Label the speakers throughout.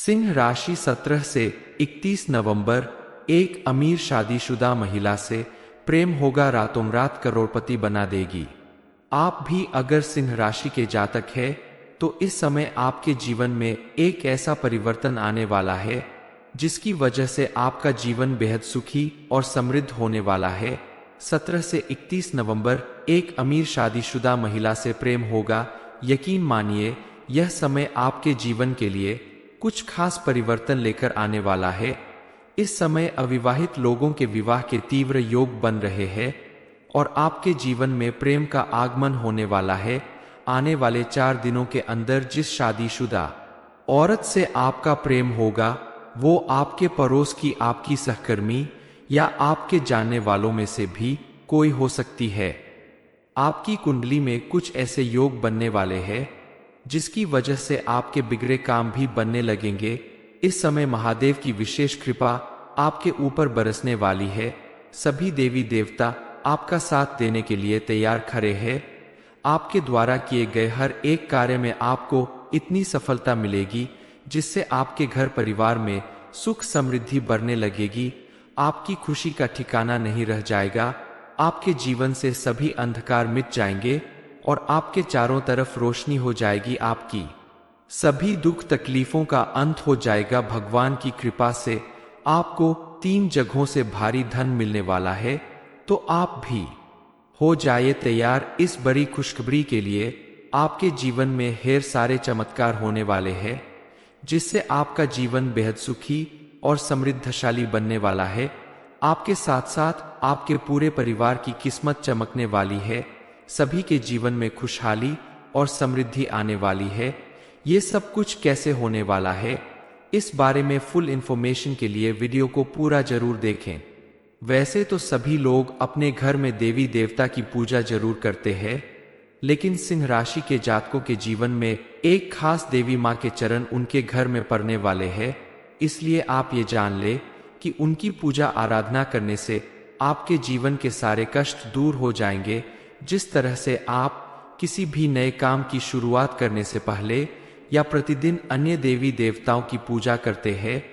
Speaker 1: सिंह राशि 17 से 31 नवंबर। एक अमीर शादीशुदा महिला से प्रेम होगा, रातों रात करोड़पति बना देगी। आप भी अगर सिंह राशि के जातक हैं तो इस समय आपके जीवन में एक ऐसा परिवर्तन आने वाला है जिसकी वजह से आपका जीवन बेहद सुखी और समृद्ध होने वाला है। 17 से 31 नवंबर एक अमीर शादीशुदा महिला से प्रेम होगा। यकीन मानिए यह समय आपके जीवन के लिए कुछ खास परिवर्तन लेकर आने वाला है। इस समय अविवाहित लोगों के विवाह के तीव्र योग बन रहे हैं और आपके जीवन में प्रेम का आगमन होने वाला है। आने वाले 4 दिनों के अंदर जिस शादीशुदा औरत से आपका प्रेम होगा वो आपके पड़ोस की, आपकी सहकर्मी या आपके जानने वालों में से भी कोई हो सकती है। आपकी कुंडली में कुछ ऐसे योग बनने वाले हैं जिसकी वजह से आपके बिगड़े काम भी बनने लगेंगे। इस समय महादेव की विशेष कृपा आपके ऊपर बरसने वाली है। सभी देवी देवता आपका साथ देने के लिए तैयार खड़े हैं। आपके द्वारा किए गए हर एक कार्य में आपको इतनी सफलता मिलेगी जिससे आपके घर परिवार में सुख समृद्धि बढ़ने लगेगी। आपकी खुशी का ठिकाना नहीं रह जाएगा। आपके जीवन से सभी अंधकार मिट जाएंगे और आपके चारों तरफ रोशनी हो जाएगी। आपकी सभी दुख तकलीफों का अंत हो जाएगा। भगवान की कृपा से आपको 3 जगहों से भारी धन मिलने वाला है, तो आप भी हो जाइए तैयार इस बड़ी खुशखबरी के लिए। आपके जीवन में ढेर सारे चमत्कार होने वाले हैं जिससे आपका जीवन बेहद सुखी और समृद्धशाली बनने वाला है। आपके साथ साथ आपके पूरे परिवार की किस्मत चमकने वाली है। सभी के जीवन में खुशहाली और समृद्धि आने वाली है। ये सब कुछ कैसे होने वाला है, इस बारे में फुल इंफॉर्मेशन के लिए वीडियो को पूरा जरूर देखें। वैसे तो सभी लोग अपने घर में देवी देवता की पूजा जरूर करते हैं, लेकिन सिंह राशि के जातकों के जीवन में एक खास देवी माँ के चरण उनके घर में पड़ने वाले हैं। इसलिए आप ये जान ले कि उनकी पूजा आराधना करने से आपके जीवन के सारे कष्ट दूर हो जाएंगे। जिस तरह से आप किसी भी नए काम की शुरुआत करने से पहले या प्रतिदिन अन्य देवी देवताओं की पूजा करते हैं,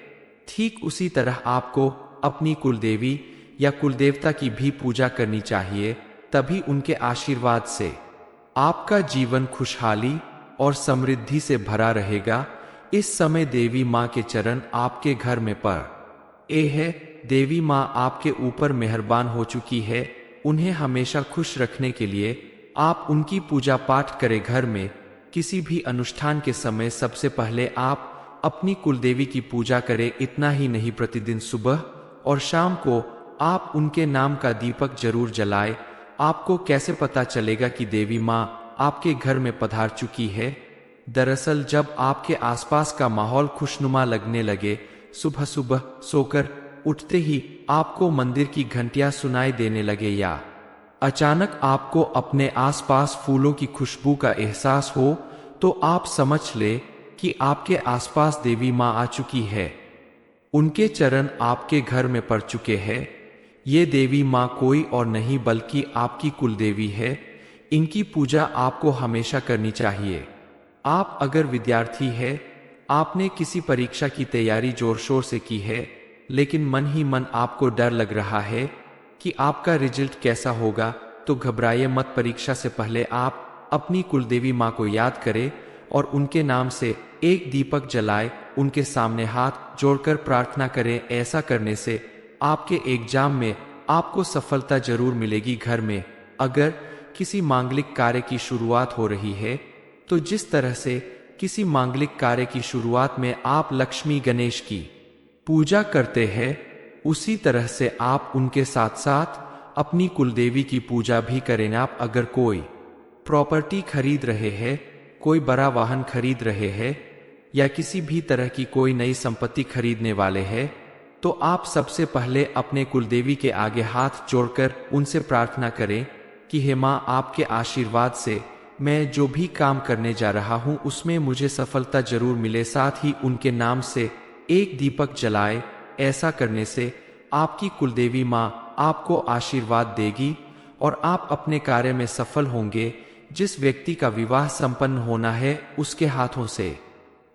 Speaker 1: ठीक उसी तरह आपको अपनी कुलदेवी या कुलदेवता की भी पूजा करनी चाहिए। तभी उनके आशीर्वाद से आपका जीवन खुशहाली और समृद्धि से भरा रहेगा। इस समय देवी माँ के चरण आपके घर में पड़ है। देवी माँ आपके ऊपर मेहरबान हो चुकी है। उन्हें हमेशा खुश रखने के लिए आप उनकी पूजा पाठ करें। घर में किसी भी अनुष्ठान के समय सबसे पहले आप अपनी कुलदेवी की पूजा करें। इतना ही नहीं, प्रतिदिन सुबह और शाम को आप उनके नाम का दीपक जरूर जलाएं। आपको कैसे पता चलेगा कि देवी माँ आपके घर में पधार चुकी है? दरअसल जब आपके आसपास का माहौल खुशनुमा लगने लगे, सुबह सुबह सोकर उठते ही आपको मंदिर की घंटियां सुनाई देने लगे या अचानक आपको अपने आसपास फूलों की खुशबू का एहसास हो, तो आप समझ ले कि आपके आसपास देवी माँ आ चुकी है। उनके चरण आपके घर में पड़ चुके हैं। ये देवी माँ कोई और नहीं बल्कि आपकी कुलदेवी है। इनकी पूजा आपको हमेशा करनी चाहिए। आप अगर विद्यार्थी है, आपने किसी परीक्षा की तैयारी जोर शोर से की है, लेकिन मन ही मन आपको डर लग रहा है कि आपका रिजल्ट कैसा होगा, तो घबराइए मत। परीक्षा से पहले आप अपनी कुलदेवी माँ को याद करें और उनके नाम से एक दीपक जलाए, उनके सामने हाथ जोड़कर प्रार्थना करें। ऐसा करने से आपके एग्जाम में आपको सफलता जरूर मिलेगी। घर में अगर किसी मांगलिक कार्य की शुरुआत हो रही है, तो जिस तरह से किसी मांगलिक कार्य की शुरुआत में आप लक्ष्मी गणेश की पूजा करते हैं, उसी तरह से आप उनके साथ साथ अपनी कुलदेवी की पूजा भी करें। आप अगर कोई प्रॉपर्टी खरीद रहे हैं, कोई बड़ा वाहन खरीद रहे हैं या किसी भी तरह की कोई नई संपत्ति खरीदने वाले हैं, तो आप सबसे पहले अपने कुलदेवी के आगे हाथ जोड़कर उनसे प्रार्थना करें कि हे माँ, आपके आशीर्वाद से मैं जो भी काम करने जा रहा हूँ उसमें मुझे सफलता जरूर मिले। साथ ही उनके नाम से एक दीपक जलाए। ऐसा करने से आपकी कुलदेवी माँ आपको आशीर्वाद देगी और आप अपने कार्य में सफल होंगे। जिस व्यक्ति का विवाह संपन्न होना है, उसके हाथों से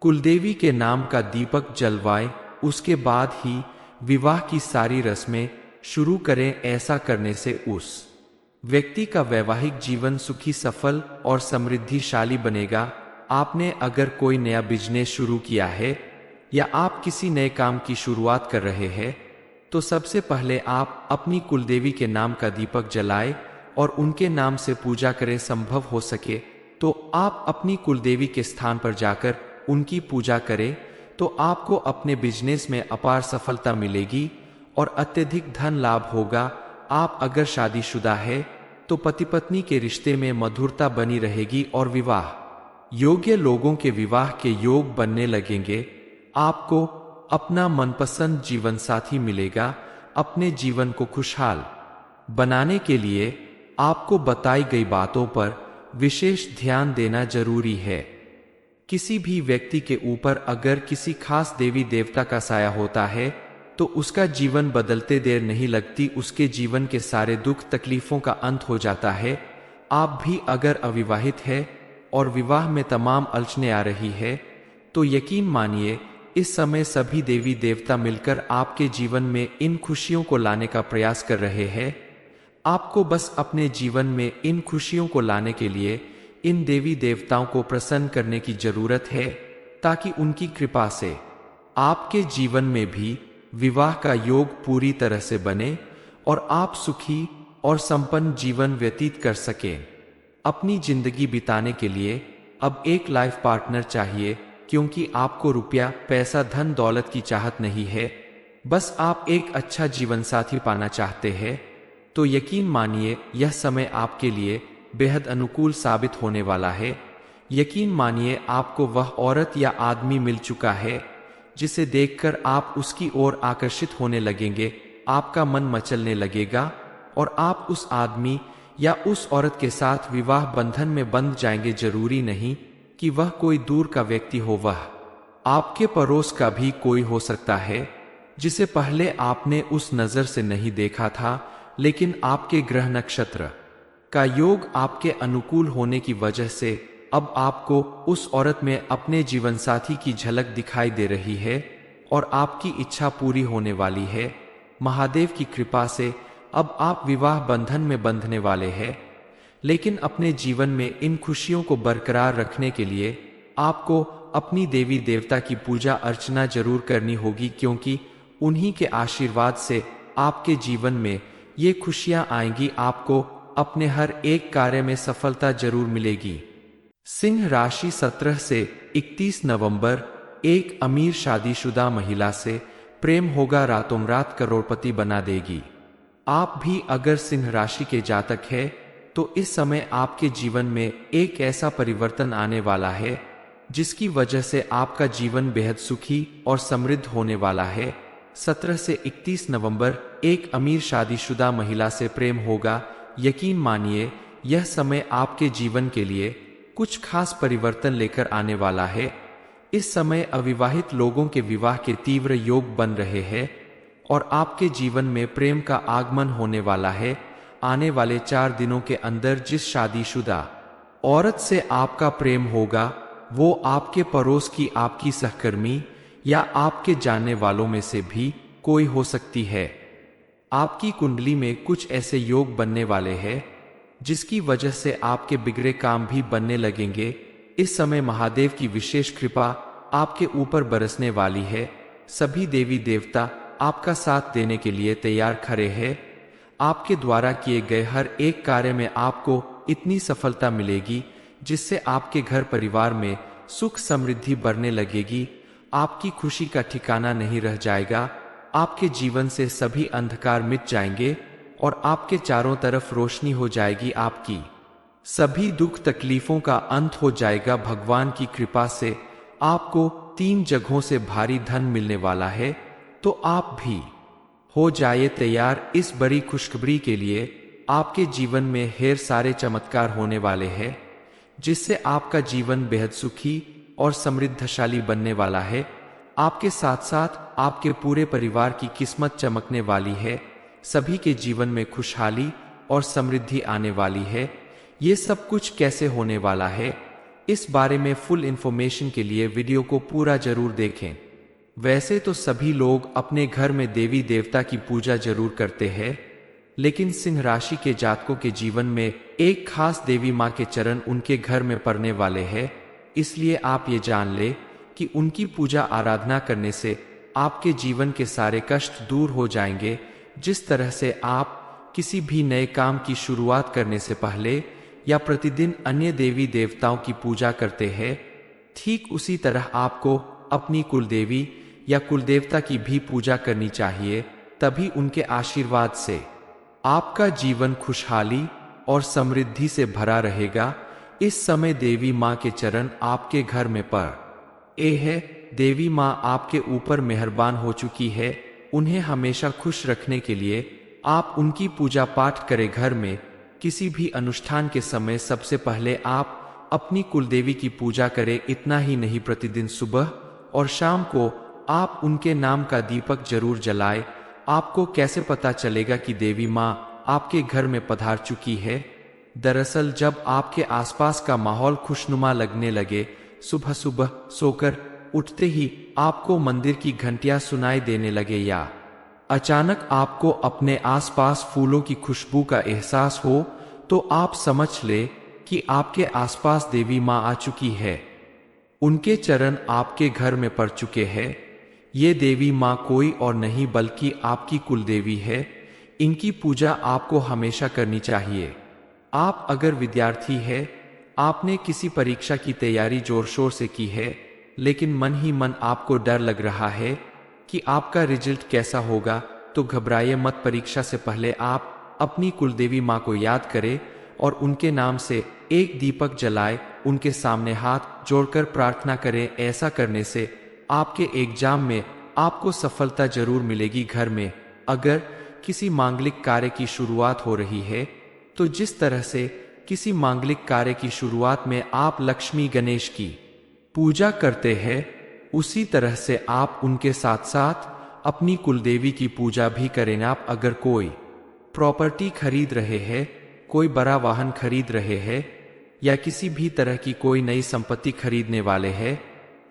Speaker 1: कुलदेवी के नाम का दीपक जलवाएं, उसके बाद ही विवाह की सारी रस्में शुरू करें। ऐसा करने से उस व्यक्ति का वैवाहिक जीवन सुखी, सफल और समृद्धिशाली बनेगा। आपने अगर कोई नया बिजनेस शुरू किया है या आप किसी नए काम की शुरुआत कर रहे हैं तो सबसे पहले आप अपनी कुलदेवी के नाम का दीपक जलाएं और उनके नाम से पूजा करें। संभव हो सके तो आप अपनी कुलदेवी के स्थान पर जाकर उनकी पूजा करें तो आपको अपने बिजनेस में अपार सफलता मिलेगी और अत्यधिक धन लाभ होगा। आप अगर शादीशुदा है तो पति पत्नी के रिश्ते में मधुरता बनी रहेगी और विवाह योग्य लोगों के विवाह के योग बनने लगेंगे। आपको अपना मनपसंद जीवन साथी मिलेगा। अपने जीवन को खुशहाल बनाने के लिए आपको बताई गई बातों पर विशेष ध्यान देना जरूरी है। किसी भी व्यक्ति के ऊपर अगर किसी खास देवी देवता का साया होता है तो उसका जीवन बदलते देर नहीं लगती, उसके जीवन के सारे दुख तकलीफों का अंत हो जाता है। आप भी अगर अविवाहित है और विवाह में तमाम अड़चनें आ रही है तो यकीन मानिए इस समय सभी देवी देवता मिलकर आपके जीवन में इन खुशियों को लाने का प्रयास कर रहे हैं। आपको बस अपने जीवन में इन खुशियों को लाने के लिए इन देवी देवताओं को प्रसन्न करने की जरूरत है ताकि उनकी कृपा से आपके जीवन में भी विवाह का योग पूरी तरह से बने और आप सुखी और संपन्न जीवन व्यतीत कर सकें। अपनी जिंदगी बिताने के लिए अब एक लाइफ पार्टनर चाहिए, क्योंकि आपको रुपया, पैसा, धन दौलत की चाहत नहीं है, बस आप एक अच्छा जीवन साथी पाना चाहते हैं। तो यकीन मानिए यह समय आपके लिए बेहद अनुकूल साबित होने वाला है। यकीन मानिए आपको वह औरत या आदमी मिल चुका है जिसे देखकर आप उसकी ओर आकर्षित होने लगेंगे। आपका मन मचलने लगेगा और आप उस आदमी या उस औरत के साथ विवाह बंधन में बंध जाएंगे। जरूरी नहीं कि वह कोई दूर का व्यक्ति हो, वह आपके पड़ोस का भी कोई हो सकता है जिसे पहले आपने उस नजर से नहीं देखा था, लेकिन आपके ग्रह नक्षत्र का योग आपके अनुकूल होने की वजह से अब आपको उस औरत में अपने जीवन साथी की झलक दिखाई दे रही है और आपकी इच्छा पूरी होने वाली है। महादेव की कृपा से अब आप विवाह बंधन में बंधने वाले हैं, लेकिन अपने जीवन में इन खुशियों को बरकरार रखने के लिए आपको अपनी देवी देवता की पूजा अर्चना जरूर करनी होगी, क्योंकि उन्हीं के आशीर्वाद से आपके जीवन में ये खुशियां आएंगी। आपको अपने हर एक कार्य में सफलता जरूर मिलेगी। सिंह राशि 17 से 31 नवंबर। एक अमीर शादीशुदा महिला से प्रेम होगा, रातों रात करोड़पति बना देगी। आप भी अगर सिंह राशि के जातक है तो इस समय आपके जीवन में एक ऐसा परिवर्तन आने वाला है जिसकी वजह से आपका जीवन बेहद सुखी और समृद्ध होने वाला है। 17 से 31 नवंबर एक अमीर शादीशुदा महिला से प्रेम होगा। यकीन मानिए यह समय आपके जीवन के लिए कुछ खास परिवर्तन लेकर आने वाला है। इस समय अविवाहित लोगों के विवाह के तीव्र योग बन रहे हैं और आपके जीवन में प्रेम का आगमन होने वाला है। आने वाले 4 दिनों के अंदर जिस शादीशुदा औरत से आपका प्रेम होगा वो आपके पड़ोस की आपकी सहकर्मी या आपके जानने वालों में से भी कोई हो सकती है। आपकी कुंडली में कुछ ऐसे योग बनने वाले हैं जिसकी वजह से आपके बिगड़े काम भी बनने लगेंगे। इस समय महादेव की विशेष कृपा आपके ऊपर बरसने वाली है। सभी देवी देवता आपका साथ देने के लिए तैयार खड़े हैं। आपके द्वारा किए गए हर एक कार्य में आपको इतनी सफलता मिलेगी जिससे आपके घर परिवार में सुख समृद्धि बढ़ने लगेगी। आपकी खुशी का ठिकाना नहीं रह जाएगा। आपके जीवन से सभी अंधकार मिट जाएंगे और आपके चारों तरफ रोशनी हो जाएगी। आपकी सभी दुख तकलीफों का अंत हो जाएगा। भगवान की कृपा से आपको 3 जगहों से भारी धन मिलने वाला है, तो आप भी हो जाइए तैयार इस बड़ी खुशखबरी के लिए। आपके जीवन में ढेर सारे चमत्कार होने वाले हैं जिससे आपका जीवन बेहद सुखी और समृद्धशाली बनने वाला है। आपके साथ साथ आपके पूरे परिवार की किस्मत चमकने वाली है। सभी के जीवन में खुशहाली और समृद्धि आने वाली है। ये सब कुछ कैसे होने वाला है इस बारे में फुल इंफॉर्मेशन के लिए वीडियो को पूरा जरूर देखें। वैसे तो सभी लोग अपने घर में देवी देवता की पूजा जरूर करते हैं, लेकिन सिंह राशि के जातकों के जीवन में एक खास देवी माँ के चरण उनके घर में पड़ने वाले हैं। इसलिए आप ये जान ले कि उनकी पूजा आराधना करने से आपके जीवन के सारे कष्ट दूर हो जाएंगे। जिस तरह से आप किसी भी नए काम की शुरुआत करने से पहले या प्रतिदिन अन्य देवी देवताओं की पूजा करते हैं, ठीक उसी तरह आपको अपनी कुलदेवी या कुलदेवता की भी पूजा करनी चाहिए। तभी उनके आशीर्वाद से आपका जीवन खुशहाली और समृद्धि से भरा रहेगा। इस समय देवी माँ के चरण आपके घर में पड़ है। देवी माँ आपके ऊपर मेहरबान हो चुकी है। उन्हें हमेशा खुश रखने के लिए आप उनकी पूजा पाठ करें। घर में किसी भी अनुष्ठान के समय सबसे पहले आप अपनी कुलदेवी की पूजा करें। इतना ही नहीं, प्रतिदिन सुबह और शाम को आप उनके नाम का दीपक जरूर जलाएं। आपको कैसे पता चलेगा कि देवी माँ आपके घर में पधार चुकी है? दरअसल जब आपके आसपास का माहौल खुशनुमा लगने लगे, सुबह सुबह सोकर उठते ही आपको मंदिर की घंटियां सुनाई देने लगे या अचानक आपको अपने आसपास फूलों की खुशबू का एहसास हो, तो आप समझ ले कि आपके आसपास देवी माँ आ चुकी है। उनके चरण आपके घर में पड़ चुके हैं। ये देवी माँ कोई और नहीं बल्कि आपकी कुलदेवी है। इनकी पूजा आपको हमेशा करनी चाहिए। आप अगर विद्यार्थी है, आपने किसी परीक्षा की तैयारी जोर शोर से की है, लेकिन मन ही मन आपको डर लग रहा है कि आपका रिजल्ट कैसा होगा, तो घबराइए मत। परीक्षा से पहले आप अपनी कुलदेवी माँ को याद करें और उनके नाम से एक दीपक जलाए, उनके सामने हाथ जोड़कर प्रार्थना करें। ऐसा करने से आपके एग्जाम में आपको सफलता जरूर मिलेगी। घर में अगर किसी मांगलिक कार्य की शुरुआत हो रही है, तो जिस तरह से किसी मांगलिक कार्य की शुरुआत में आप लक्ष्मी गणेश की पूजा करते हैं, उसी तरह से आप उनके साथ साथ अपनी कुलदेवी की पूजा भी करें। आप अगर कोई प्रॉपर्टी खरीद रहे हैं, कोई बड़ा वाहन खरीद रहे हैं या किसी भी तरह की कोई नई संपत्ति खरीदने वाले हैं,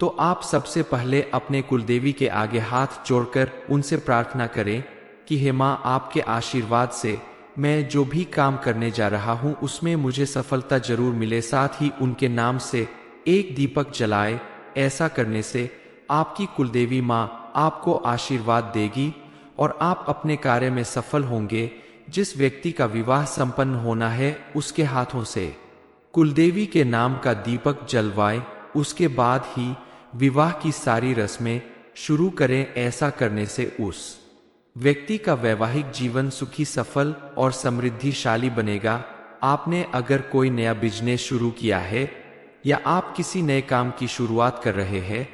Speaker 1: तो आप सबसे पहले अपने कुलदेवी के आगे हाथ जोड़कर उनसे प्रार्थना करें कि हे माँ, आपके आशीर्वाद से मैं जो भी काम करने जा रहा हूँ उसमें मुझे सफलता जरूर मिले। साथ ही उनके नाम से एक दीपक जलाए। ऐसा करने से आपकी कुलदेवी माँ आपको आशीर्वाद देगी और आप अपने कार्य में सफल होंगे। जिस व्यक्ति का विवाह संपन्न होना है, उसके हाथों से कुलदेवी के नाम का दीपक जलवाएं। उसके बाद ही विवाह की सारी रस्में शुरू करें। ऐसा करने से उस व्यक्ति का वैवाहिक जीवन सुखी, सफल और समृद्धिशाली बनेगा। आपने अगर कोई नया बिजनेस शुरू किया है या आप किसी नए काम की शुरुआत कर रहे हैं,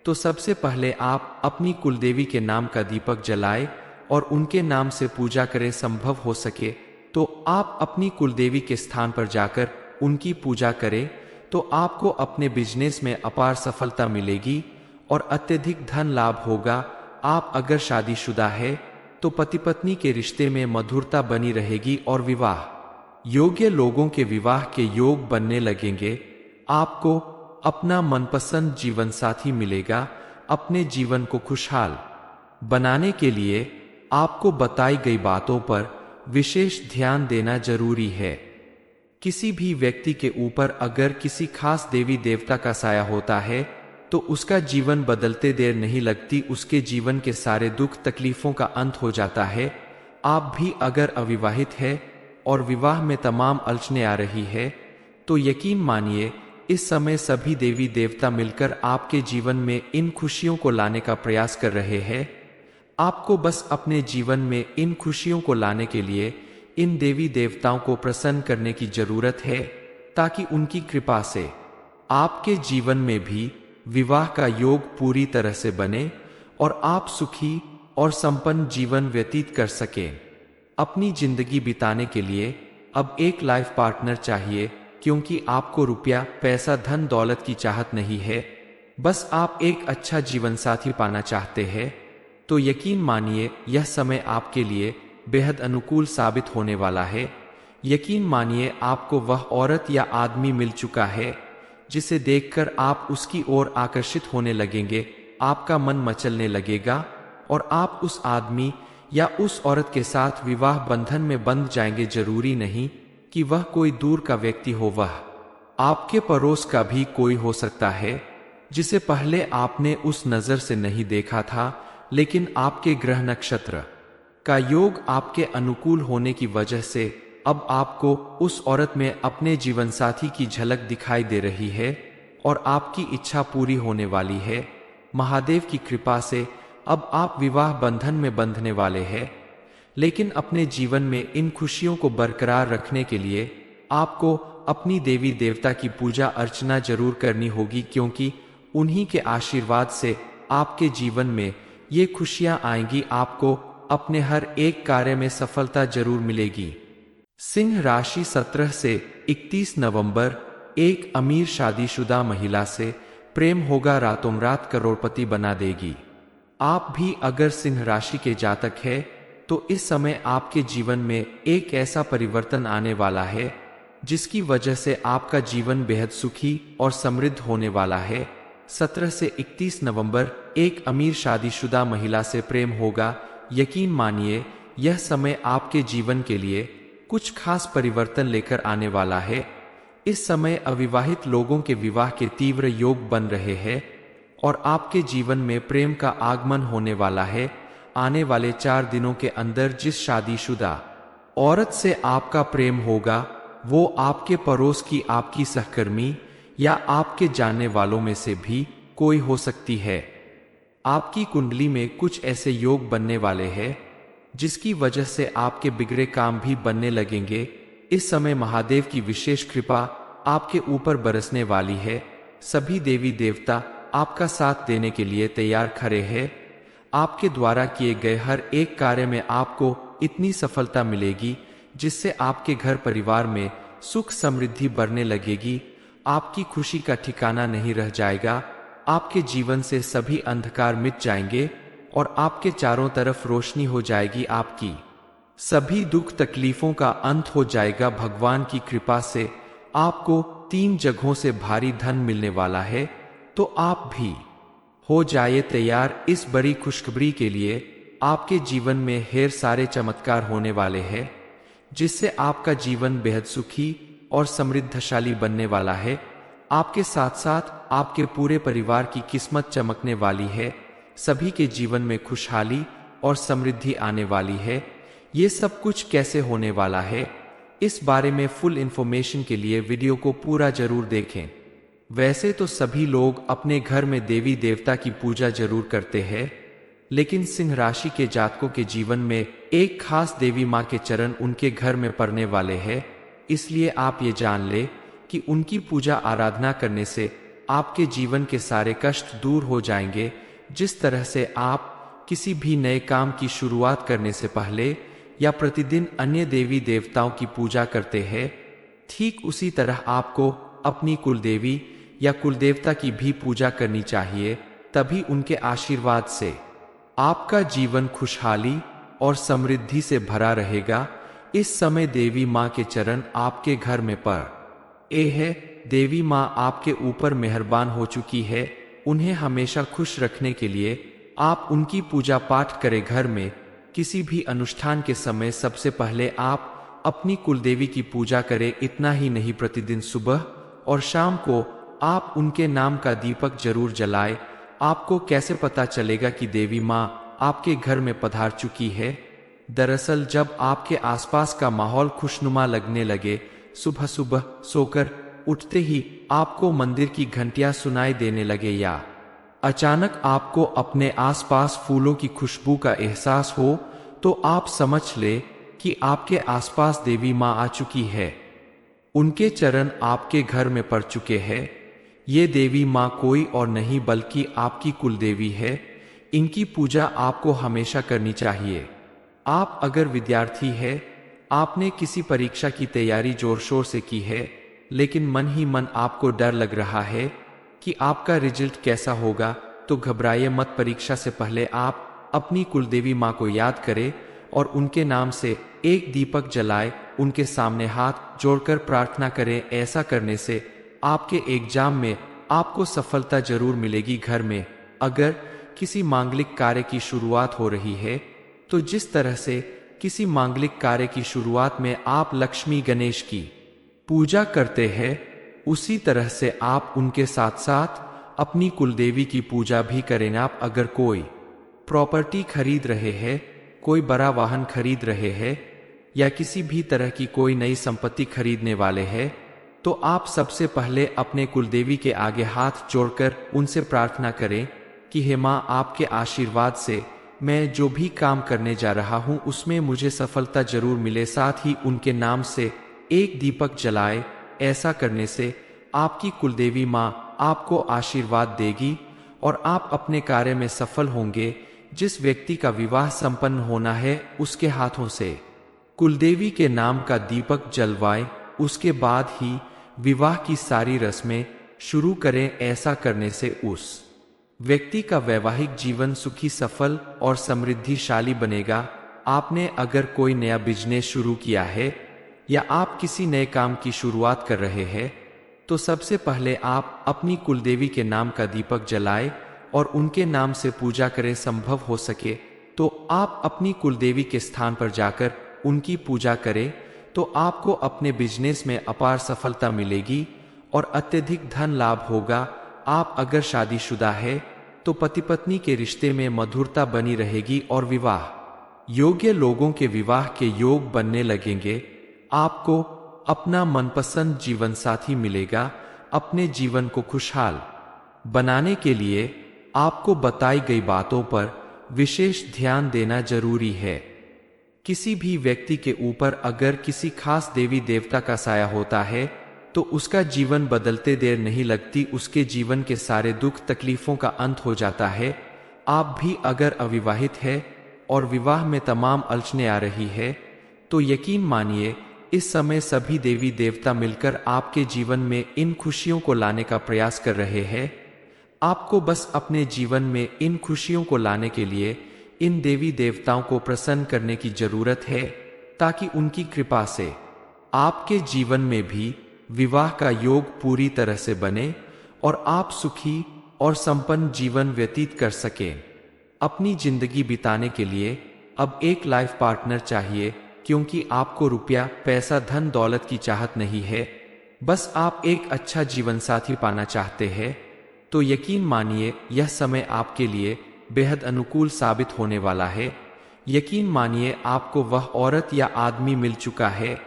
Speaker 1: तो सबसे पहले आप अपनी कुलदेवी के नाम का दीपक जलाएं और उनके नाम से पूजा करें। संभव हो सके तो आप अपनी कुलदेवी के स्थान पर जाकर उनकी पूजा करें, तो आपको अपने बिजनेस में अपार सफलता मिलेगी और अत्यधिक धन लाभ होगा। आप अगर शादीशुदा है, तो पति पत्नी के रिश्ते में मधुरता बनी रहेगी और विवाह योग्य लोगों के विवाह के योग बनने लगेंगे। आपको अपना मनपसंद जीवन साथी मिलेगा। अपने जीवन को खुशहाल बनाने के लिए आपको बताई गई बातों पर विशेष ध्यान देना जरूरी है। किसी भी व्यक्ति के ऊपर अगर किसी खास देवी देवता का साया होता है, तो उसका जीवन बदलते देर नहीं लगती। उसके जीवन के सारे दुख तकलीफों का अंत हो जाता है। आप भी अगर अविवाहित है और विवाह में तमाम अड़चनें आ रही है, तो यकीन मानिए इस समय सभी देवी देवता मिलकर आपके जीवन में इन खुशियों को लाने का प्रयास कर रहे हैं। आपको बस अपने जीवन में इन खुशियों को लाने के लिए इन देवी देवताओं को प्रसन्न करने की जरूरत है, ताकि उनकी कृपा से आपके जीवन में भी विवाह का योग पूरी तरह से बने और आप सुखी और संपन्न जीवन व्यतीत कर सकें। अपनी जिंदगी बिताने के लिए अब एक लाइफ पार्टनर चाहिए, क्योंकि आपको रुपया, पैसा, धन दौलत की चाहत नहीं है, बस आप एक अच्छा जीवन साथी पाना चाहते हैं। तो यकीन मानिए यह समय आपके लिए बेहद अनुकूल साबित होने वाला है। यकीन मानिए आपको वह औरत या आदमी मिल चुका है जिसे देखकर आप उसकी ओर आकर्षित होने लगेंगे, आपका मन मचलने लगेगा और आप उस आदमी या उस औरत के साथ विवाह बंधन में बंध जाएंगे। जरूरी नहीं कि वह कोई दूर का व्यक्ति हो, वह आपके पड़ोस का भी कोई हो सकता है जिसे पहले आपने उस नजर से नहीं देखा था, लेकिन आपके ग्रह नक्षत्र का योग आपके अनुकूल होने की वजह से अब आपको उस औरत में अपने जीवन साथी की झलक दिखाई दे रही है और आपकी इच्छा पूरी होने वाली है। महादेव की कृपा से अब आप विवाह बंधन में बंधने वाले हैं, लेकिन अपने जीवन में इन खुशियों को बरकरार रखने के लिए आपको अपनी देवी देवता की पूजा अर्चना जरूर करनी होगी, क्योंकि उन्हीं के आशीर्वाद से आपके जीवन में ये खुशियां आएंगी। आपको अपने हर एक कार्य में सफलता जरूर मिलेगी। सिंह राशि 17 से 31 नवंबर। एक अमीर शादीशुदा महिला से प्रेम होगा, रातों रात करोड़पति बना देगी। आप भी अगर सिंह राशि के जातक है तो इस समय आपके जीवन में एक ऐसा परिवर्तन आने वाला है जिसकी वजह से आपका जीवन बेहद सुखी और समृद्ध होने वाला है। 17 से 31 नवंबर एक अमीर शादीशुदा महिला से प्रेम होगा। यकीन मानिए यह समय आपके जीवन के लिए कुछ खास परिवर्तन लेकर आने वाला है। इस समय अविवाहित लोगों के विवाह के तीव्र योग बन रहे हैं और आपके जीवन में प्रेम का आगमन होने वाला है। आने वाले 4 दिनों के अंदर जिस शादीशुदा औरत से आपका प्रेम होगा वो आपके पड़ोस की, आपकी सहकर्मी या आपके जानने वालों में से भी कोई हो सकती है। आपकी कुंडली में कुछ ऐसे योग बनने वाले हैं जिसकी वजह से आपके बिगड़े काम भी बनने लगेंगे। इस समय महादेव की विशेष कृपा आपके ऊपर बरसने वाली है। सभी देवी देवता आपका साथ देने के लिए तैयार खड़े हैं। आपके द्वारा किए गए हर एक कार्य में आपको इतनी सफलता मिलेगी जिससे आपके घर परिवार में सुख समृद्धि बढ़ने लगेगी। आपकी खुशी का ठिकाना नहीं रह जाएगा। आपके जीवन से सभी अंधकार मिट जाएंगे और आपके चारों तरफ रोशनी हो जाएगी। आपकी सभी दुख तकलीफों का अंत हो जाएगा। भगवान की कृपा से आपको 3 जगहों से भारी धन मिलने वाला है, तो आप भी हो जाइए तैयार इस बड़ी खुशखबरी के लिए। आपके जीवन में ढेर सारे चमत्कार होने वाले हैं जिससे आपका जीवन बेहद सुखी और समृद्धशाली बनने वाला है। आपके साथ साथ आपके पूरे परिवार की किस्मत चमकने वाली है। सभी के जीवन में खुशहाली और समृद्धि आने वाली है। ये सब कुछ कैसे होने वाला है, इस बारे में फुल इंफॉर्मेशन के लिए वीडियो को पूरा जरूर देखें। वैसे तो सभी लोग अपने घर में देवी देवता की पूजा जरूर करते हैं, लेकिन सिंह राशि के जातकों के जीवन में एक खास देवी माँ के चरण उनके घर में पड़ने वाले हैं। इसलिए आप ये जान ले कि उनकी पूजा आराधना करने से आपके जीवन के सारे कष्ट दूर हो जाएंगे। जिस तरह से आप किसी भी नए काम की शुरुआत करने से पहले या प्रतिदिन अन्य देवी देवताओं की पूजा करते हैं, ठीक उसी तरह आपको अपनी कुलदेवी या कुलदेवता की भी पूजा करनी चाहिए। तभी उनके आशीर्वाद से आपका जीवन खुशहाली और समृद्धि से भरा रहेगा। इस समय देवी माँ के चरण आपके घर में पड़ है। देवी माँ आपके ऊपर मेहरबान हो चुकी है। उन्हें हमेशा खुश रखने के लिए आप उनकी पूजा पाठ करें। घर में किसी भी अनुष्ठान के समय सबसे पहले आप अपनी कुलदेवी की पूजा करें। इतना ही नहीं, प्रतिदिन सुबह और शाम को आप उनके नाम का दीपक जरूर जलाएं। आपको कैसे पता चलेगा कि देवी माँ आपके घर में पधार चुकी है? दरअसल जब आपके आसपास का माहौल खुशनुमा लगने लगे, सुबह सुबह सोकर उठते ही आपको मंदिर की घंटियां सुनाई देने लगे या अचानक आपको अपने आसपास फूलों की खुशबू का एहसास हो, तो आप समझ ले कि आपके आसपास देवी माँ आ चुकी है। उनके चरण आपके घर में पड़ चुके हैं। ये देवी माँ कोई और नहीं बल्कि आपकी कुलदेवी है। इनकी पूजा आपको हमेशा करनी चाहिए। आप अगर विद्यार्थी है, आपने किसी परीक्षा की तैयारी जोर शोर से की है, लेकिन मन ही मन आपको डर लग रहा है कि आपका रिजल्ट कैसा होगा, तो घबराइए मत। परीक्षा से पहले आप अपनी कुलदेवी माँ को याद करें और उनके नाम से एक दीपक जलाए, उनके सामने हाथ जोड़कर प्रार्थना करें। ऐसा करने से आपके एग्जाम में आपको सफलता जरूर मिलेगी। घर में अगर किसी मांगलिक कार्य की शुरुआत हो रही है तो जिस तरह से किसी मांगलिक कार्य की शुरुआत में आप लक्ष्मी गणेश की पूजा करते हैं, उसी तरह से आप उनके साथ साथ अपनी कुलदेवी की पूजा भी करें। आप अगर कोई प्रॉपर्टी खरीद रहे हैं, कोई बड़ा वाहन खरीद रहे हैं या किसी भी तरह की कोई नई संपत्ति खरीदने वाले हैं, तो आप सबसे पहले अपने कुलदेवी के आगे हाथ जोड़कर उनसे प्रार्थना करें कि हे माँ, आपके आशीर्वाद से मैं जो भी काम करने जा रहा हूँ उसमें मुझे सफलता जरूर मिले। साथ ही उनके नाम से एक दीपक जलाए। ऐसा करने से आपकी कुलदेवी माँ आपको आशीर्वाद देगी और आप अपने कार्य में सफल होंगे। जिस व्यक्ति का विवाह संपन्न होना है उसके हाथों से कुलदेवी के नाम का दीपक जलवाएं, उसके बाद ही विवाह की सारी रस्में शुरू करें। ऐसा करने से उस व्यक्ति का वैवाहिक जीवन सुखी, सफल और समृद्धिशाली बनेगा। आपने अगर कोई नया बिजनेस शुरू किया है या आप किसी नए काम की शुरुआत कर रहे हैं तो सबसे पहले आप अपनी कुलदेवी के नाम का दीपक जलाएं और उनके नाम से पूजा करें। संभव हो सके तो आप अपनी कुलदेवी के स्थान पर जाकर उनकी पूजा करें, तो आपको अपने बिजनेस में अपार सफलता मिलेगी और अत्यधिक धन लाभ होगा। आप अगर शादीशुदा है तो पति पत्नी के रिश्ते में मधुरता बनी रहेगी और विवाह योग्य लोगों के विवाह के योग बनने लगेंगे। आपको अपना मनपसंद जीवन साथी मिलेगा। अपने जीवन को खुशहाल बनाने के लिए आपको बताई गई बातों पर विशेष ध्यान देना जरूरी है। किसी भी व्यक्ति के ऊपर अगर किसी खास देवी देवता का साया होता है तो उसका जीवन बदलते देर नहीं लगती, उसके जीवन के सारे दुख तकलीफों का अंत हो जाता है। आप भी अगर अविवाहित है और विवाह में तमाम अड़चनें आ रही है तो यकीन मानिए इस समय सभी देवी देवता मिलकर आपके जीवन में इन खुशियों को लाने का प्रयास कर रहे हैं। आपको बस अपने जीवन में इन खुशियों को लाने के लिए इन देवी देवताओं को प्रसन्न करने की जरूरत है, ताकि उनकी कृपा से आपके जीवन में भी विवाह का योग पूरी तरह से बने और आप सुखी और संपन्न जीवन व्यतीत कर सकें। अपनी जिंदगी बिताने के लिए अब एक लाइफ पार्टनर चाहिए, क्योंकि आपको रुपया, पैसा, धन दौलत की चाहत नहीं है, बस आप एक अच्छा जीवन साथी पाना चाहते हैं। तो यकीन मानिए यह समय आपके लिए बेहद अनुकूल साबित होने वाला है। यकीन मानिए आपको वह औरत या आदमी मिल चुका है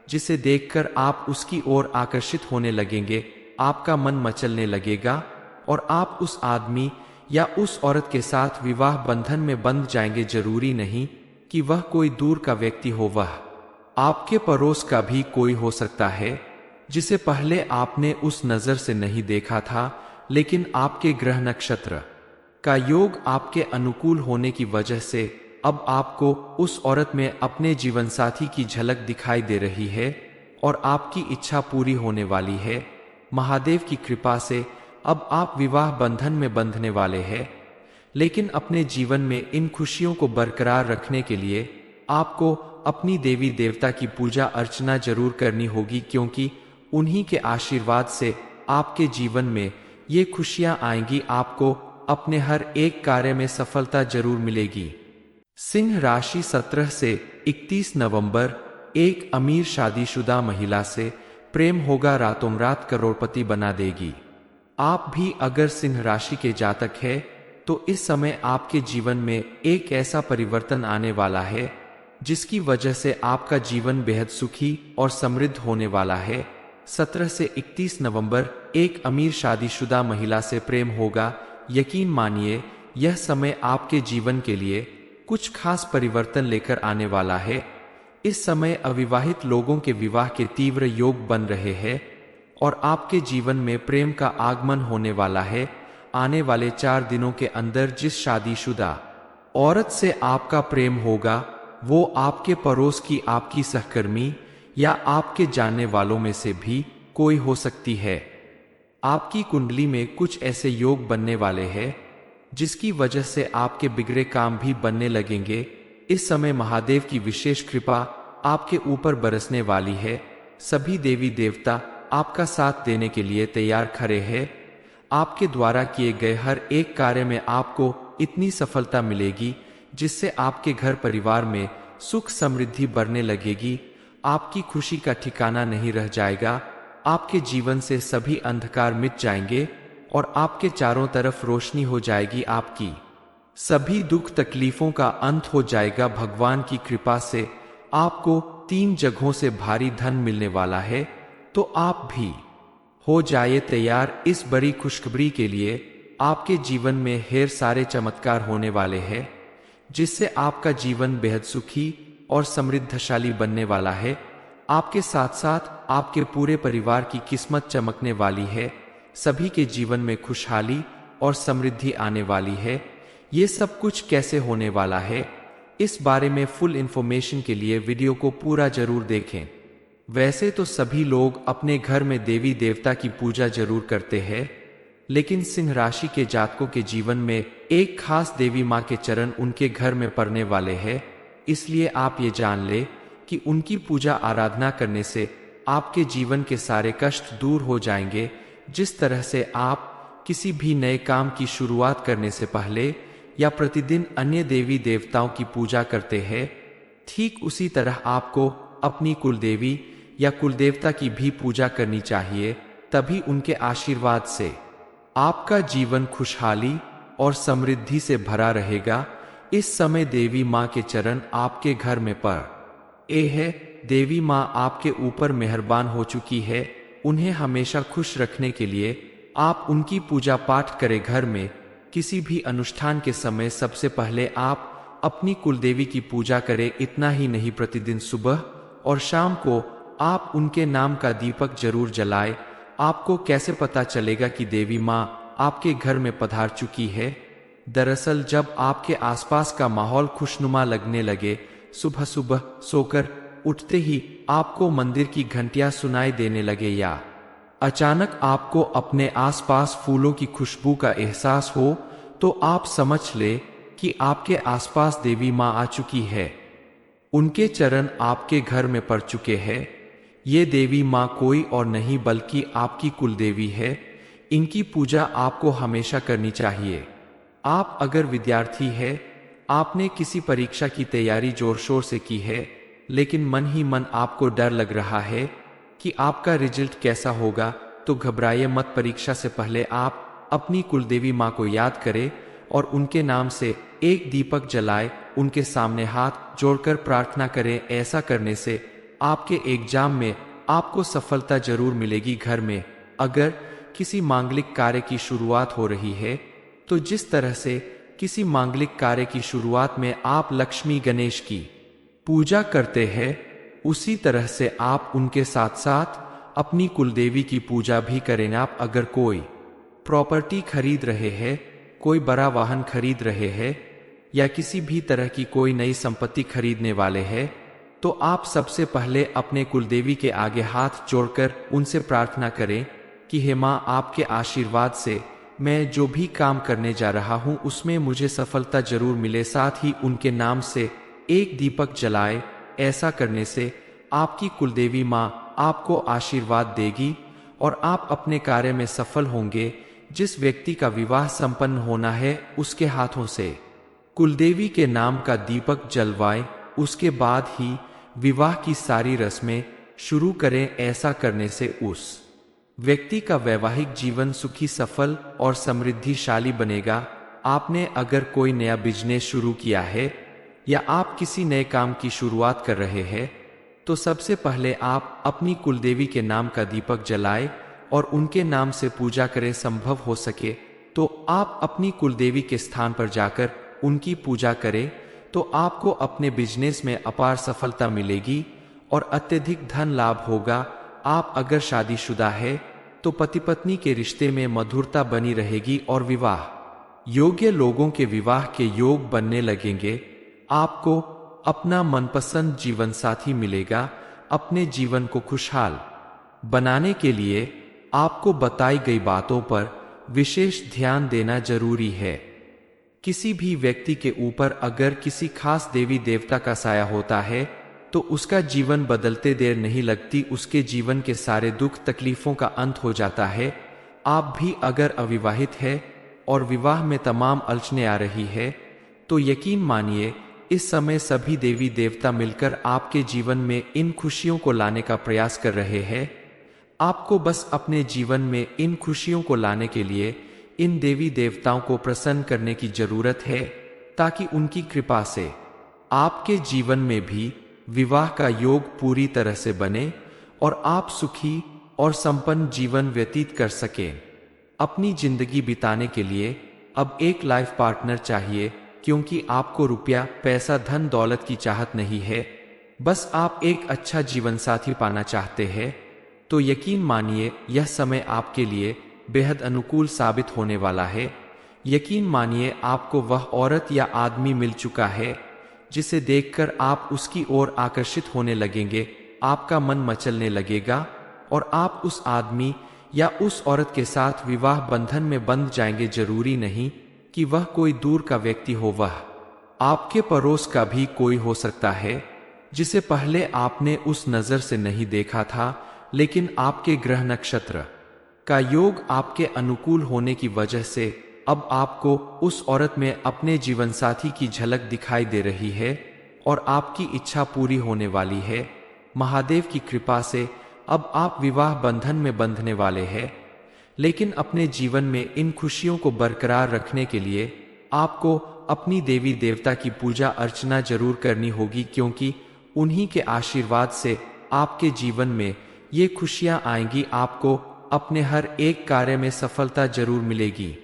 Speaker 1: जिसे देखकर आप उसकी ओर आकर्षित होने लगेंगे। आपका मन मचलने लगेगा और आप उस आदमी या उस औरत के साथ विवाह बंधन में बंध जाएंगे। जरूरी नहीं कि वह कोई दूर का व्यक्ति हो, वह आपके पड़ोस का भी कोई हो सकता है जिसे पहले आपने उस नजर से नहीं देखा था, लेकिन आपके ग्रह नक्षत्र का योग आपके अनुकूल होने की वजह से अब आपको उस औरत में अपने जीवन साथी की झलक दिखाई दे रही है और आपकी इच्छा पूरी होने वाली है। महादेव की कृपा से अब आप विवाह बंधन में बंधने वाले हैं, लेकिन अपने जीवन में इन खुशियों को बरकरार रखने के लिए आपको अपनी देवी देवता की पूजा अर्चना जरूर करनी होगी, क्योंकि उन्हीं के आशीर्वाद से आपके जीवन में ये खुशियां आएंगी। आपको अपने हर एक कार्य में सफलता जरूर मिलेगी। सिंह राशि 17 से 31 नवंबर। एक अमीर शादीशुदा महिला से प्रेम होगा, रातों रात करोड़पति बना देगी। आप भी अगर सिंह राशि के जातक है तो इस समय आपके जीवन में एक ऐसा परिवर्तन आने वाला है जिसकी वजह से आपका जीवन बेहद सुखी और समृद्ध होने वाला है। 17 से 31 नवंबर एक अमीर शादीशुदा महिला से प्रेम होगा। यकीन मानिए यह समय आपके जीवन के लिए कुछ खास परिवर्तन लेकर आने वाला है। इस समय अविवाहित लोगों के विवाह के तीव्र योग बन रहे हैं और आपके जीवन में प्रेम का आगमन होने वाला है। आने वाले 4 दिनों के अंदर जिस शादीशुदा औरत से आपका प्रेम होगा वो आपके पड़ोस की, आपकी सहकर्मी या आपके जानने वालों में से भी कोई हो सकती है। आपकी कुंडली में कुछ ऐसे योग बनने वाले हैं जिसकी वजह से आपके बिगड़े काम भी बनने लगेंगे। इस समय महादेव की विशेष कृपा आपके ऊपर बरसने वाली है। सभी देवी देवता आपका साथ देने के लिए तैयार खड़े हैं। आपके द्वारा किए गए हर एक कार्य में आपको इतनी सफलता मिलेगी जिससे आपके घर परिवार में सुख समृद्धि बढ़ने लगेगी। आपकी खुशी का ठिकाना नहीं रह जाएगा। आपके जीवन से सभी अंधकार मिट जाएंगे और आपके चारों तरफ रोशनी हो जाएगी। आपकी सभी दुख तकलीफों का अंत हो जाएगा। भगवान की कृपा से आपको 3 जगहों से भारी धन मिलने वाला है। तो आप भी हो जाइए तैयार इस बड़ी खुशखबरी के लिए। आपके जीवन में ढेर सारे चमत्कार होने वाले हैं जिससे आपका जीवन बेहद सुखी और समृद्धशाली बनने वाला है। आपके साथ साथ आपके पूरे परिवार की किस्मत चमकने वाली है। सभी के जीवन में खुशहाली और समृद्धि आने वाली है। ये सब कुछ कैसे होने वाला है, इस बारे में फुल इंफॉर्मेशन के लिए वीडियो को पूरा जरूर देखें। वैसे तो सभी लोग अपने घर में देवी देवता की पूजा जरूर करते हैं, लेकिन सिंह राशि के जातकों के जीवन में एक खास देवी माँ के चरण उनके घर में पड़ने वाले हैं। इसलिए आप ये जान ले कि उनकी पूजा आराधना करने से आपके जीवन के सारे कष्ट दूर हो जाएंगे। जिस तरह से आप किसी भी नए काम की शुरुआत करने से पहले या प्रतिदिन अन्य देवी देवताओं की पूजा करते हैं, ठीक उसी तरह आपको अपनी कुलदेवी या कुलदेवता की भी पूजा करनी चाहिए। तभी उनके आशीर्वाद से आपका जीवन खुशहाली और समृद्धि से भरा रहेगा। इस समय देवी माँ के चरण आपके घर में पड़ है। देवी माँ आपके ऊपर मेहरबान हो चुकी है। उन्हें हमेशा खुश रखने के लिए आप उनकी पूजा पाठ करें। घर में किसी भी अनुष्ठान के समय सबसे पहले आप अपनी कुलदेवी की पूजा करें। इतना ही नहीं, प्रतिदिन सुबह और शाम को आप उनके नाम का दीपक जरूर जलाएं। आपको कैसे पता चलेगा कि देवी माँ आपके घर में पधार चुकी है? दरअसल जब आपके आसपास का माहौल खुशनुमा लगने लगे, सुबह सुबह सोकर उठते ही आपको मंदिर की घंटियां सुनाई देने लगे या अचानक आपको अपने आसपास फूलों की खुशबू का एहसास हो, तो आप समझ ले कि आपके आसपास देवी माँ आ चुकी है। उनके चरण आपके घर में पड़ चुके हैं। ये देवी माँ कोई और नहीं बल्कि आपकी कुलदेवी है। इनकी पूजा आपको हमेशा करनी चाहिए। आप अगर विद्यार्थी है, आपने किसी परीक्षा की तैयारी जोर शोर से की है, लेकिन मन ही मन आपको डर लग रहा है कि आपका रिजल्ट कैसा होगा, तो घबराइए मत। परीक्षा से पहले आप अपनी कुलदेवी माँ को याद करें और उनके नाम से एक दीपक जलाए, उनके सामने हाथ जोड़कर प्रार्थना करें। ऐसा करने से आपके एग्जाम में आपको सफलता जरूर मिलेगी। घर में अगर किसी मांगलिक कार्य की शुरुआत हो रही है, तो जिस तरह से किसी मांगलिक कार्य की शुरुआत में आप लक्ष्मी गणेश की पूजा करते हैं, उसी तरह से आप उनके साथ साथ अपनी कुलदेवी की पूजा भी करें। आप अगर कोई प्रॉपर्टी खरीद रहे हैं, कोई बड़ा वाहन खरीद रहे हैं या किसी भी तरह की कोई नई संपत्ति खरीदने वाले हैं, तो आप सबसे पहले अपने कुलदेवी के आगे हाथ जोड़कर उनसे प्रार्थना करें कि हे माँ, आपके आशीर्वाद से मैं जो भी काम करने जा रहा हूँ उसमें मुझे सफलता जरूर मिले। साथ ही उनके नाम से एक दीपक जलाए। ऐसा करने से आपकी कुलदेवी माँ आपको आशीर्वाद देगी और आप अपने कार्य में सफल होंगे। जिस व्यक्ति का विवाह संपन्न होना है, उसके हाथों से कुलदेवी के नाम का दीपक जलवाएं। उसके बाद ही विवाह की सारी रस्में शुरू करें। ऐसा करने से उस व्यक्ति का वैवाहिक जीवन सुखी, सफल और समृद्धिशाली बनेगा। आपने अगर कोई नया बिजनेस शुरू किया है या आप किसी नए काम की शुरुआत कर रहे हैं, तो सबसे पहले आप अपनी कुलदेवी के नाम का दीपक जलाएं और उनके नाम से पूजा करें। संभव हो सके तो आप अपनी कुलदेवी के स्थान पर जाकर उनकी पूजा करें, तो आपको अपने बिजनेस में अपार सफलता मिलेगी और अत्यधिक धन लाभ होगा। आप अगर शादीशुदा है, तो पति पत्नी के रिश्ते में मधुरता बनी रहेगी और विवाह योग्य लोगों के विवाह के योग बनने लगेंगे। आपको अपना मनपसंद जीवन साथी मिलेगा। अपने जीवन को खुशहाल बनाने के लिए आपको बताई गई बातों पर विशेष ध्यान देना जरूरी है। किसी भी व्यक्ति के ऊपर अगर किसी खास देवी देवता का साया होता है, तो उसका जीवन बदलते देर नहीं लगती, उसके जीवन के सारे दुख तकलीफों का अंत हो जाता है। आप भी अगर अविवाहित है और विवाह में तमाम अड़चनें आ रही है तो यकीन मानिए इस समय सभी देवी देवता मिलकर आपके जीवन में इन खुशियों को लाने का प्रयास कर रहे हैं। आपको बस अपने जीवन में इन खुशियों को लाने के लिए इन देवी देवताओं को प्रसन्न करने की जरूरत है, ताकि उनकी कृपा से आपके जीवन में भी विवाह का योग पूरी तरह से बने और आप सुखी और संपन्न जीवन व्यतीत कर सकें। अपनी जिंदगी बिताने के लिए अब एक लाइफ पार्टनर चाहिए, क्योंकि आपको रुपया पैसा धन दौलत की चाहत नहीं है, बस आप एक अच्छा जीवन साथी पाना चाहते हैं। तो यकीन मानिए यह समय आपके लिए बेहद अनुकूल साबित होने वाला है। यकीन मानिए आपको वह औरत या आदमी मिल चुका है जिसे देखकर आप उसकी ओर आकर्षित होने लगेंगे, आपका मन मचलने लगेगा और आप उस आदमी या उस औरत के साथ विवाह बंधन में बंध जाएंगे। जरूरी नहीं कि वह कोई दूर का व्यक्ति हो, वह आपके पड़ोस का भी कोई हो सकता है जिसे पहले आपने उस नजर से नहीं देखा था, लेकिन आपके ग्रह नक्षत्र का योग आपके अनुकूल होने की वजह से अब आपको उस औरत में अपने जीवन साथी की झलक दिखाई दे रही है और आपकी इच्छा पूरी होने वाली है। महादेव की कृपा से अब आप विवाह बंधन में बंधने वाले हैं, लेकिन अपने जीवन में इन खुशियों को बरकरार रखने के लिए आपको अपनी देवी देवता की पूजा अर्चना जरूर करनी होगी, क्योंकि उन्हीं के आशीर्वाद से आपके जीवन में ये खुशियां आएंगी। आपको अपने हर एक कार्य में सफलता जरूर मिलेगी।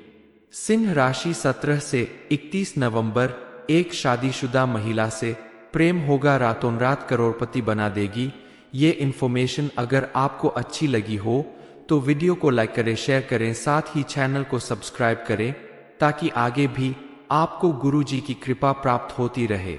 Speaker 1: सिंह राशि 17 से 31 नवंबर एक शादीशुदा महिला से प्रेम होगा, रातों रात करोड़पति बना देगी। ये इन्फॉर्मेशन अगर आपको अच्छी लगी हो तो वीडियो को लाइक करें, शेयर करें, साथ ही चैनल को सब्सक्राइब करें ताकि आगे भी आपको गुरुजी की कृपा प्राप्त होती रहे।